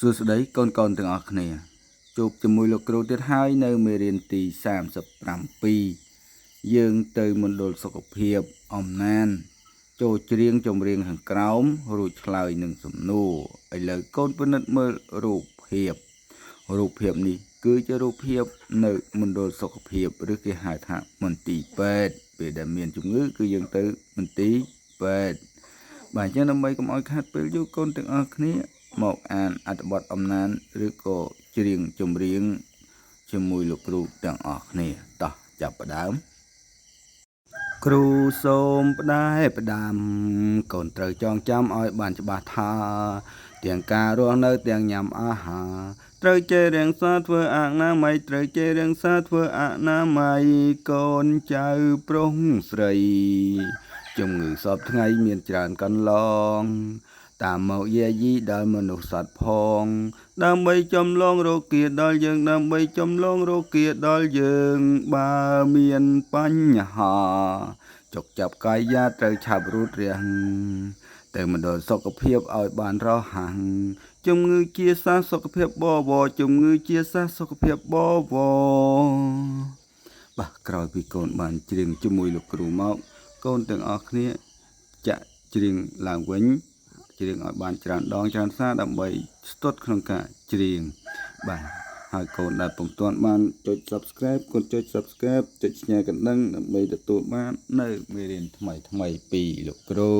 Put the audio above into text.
សួស្តីកូនទាំងអស់គ្នាជួបជាមួយលោកគ្រូទៀតហើយនៅមេរៀនទី37យើងទៅមណ្ឌលសុខភាពអំណានចូលច្រៀងចម្រៀងខាងក្រោមរួចឆ្លើយនឹងសំណួរឥឡូវកូនពិនិត្យមើលរូបភាពនេះគឺជារូបភាពនៅមណ្ឌលសុខភាពឬគេហៅថាមន្ទីរពេទ្យពេលដែលមានជំងឺគឺយើងទៅមន្ទីរពេទ្យបាទអញ្ចឹងដើម្បីកុំឲ្យខាតពេលយូរកូនទាំងអស់គ្នាមកអានអត្ថបទអំណានឬក៏ច្រៀងចម្រៀងជាមួយលោកគ្រូទាំងអស់គ្នាតោះចាប់ផ្ដើមគ្រូសូមផ្ដែផ្ដាំកូនត្រូវចងចាំឲ្យបានច្បាស់ថាទាំងការរស់នៅទាំងញ៉ាំអាហារត្រូវចេះរក្សាធ្វើអនាម័យត្រូវចេះរក្សាធ្វើអនាម័យកូនចៅប្រុសស្រីជំងឺសពថ្ងៃមានច្រើនកន្លងតាមមកយាយីដល់មនុស្សសត្វផងដើម្បីចំឡងរោគាដល់យើងដើម្បីចំឡងរោគាដល់យើងបើមានបញ្ហាចុកចាប់កាយាត្រូវឆាប់រូតរាំងទៅមណ្ឌលសុខភាពឲ្យបានរហ័សជំងឺជាសាសុខភាពបវរជំងឺជាសាសុខភាពបវរបាទក្រោយពីកូនបានច្រៀងជាមួយលោកគ្រូមកកូនទាំងអស់គ្នាចាក់ច្រៀងឡើងវិញច្រៀងឲ្យបានច្រើនដងច្រើនសារដើម្បីស្ទាត់ក្នុងការច្រៀងបាទហើយកូនដែលពុំទាន់បានចុច Subscribe កូនចុច Subscribe ចុច Share កណ្ដឹងដើម្បីទទួលបាននៅមេរៀនថ្មីពីលោកគ្រូ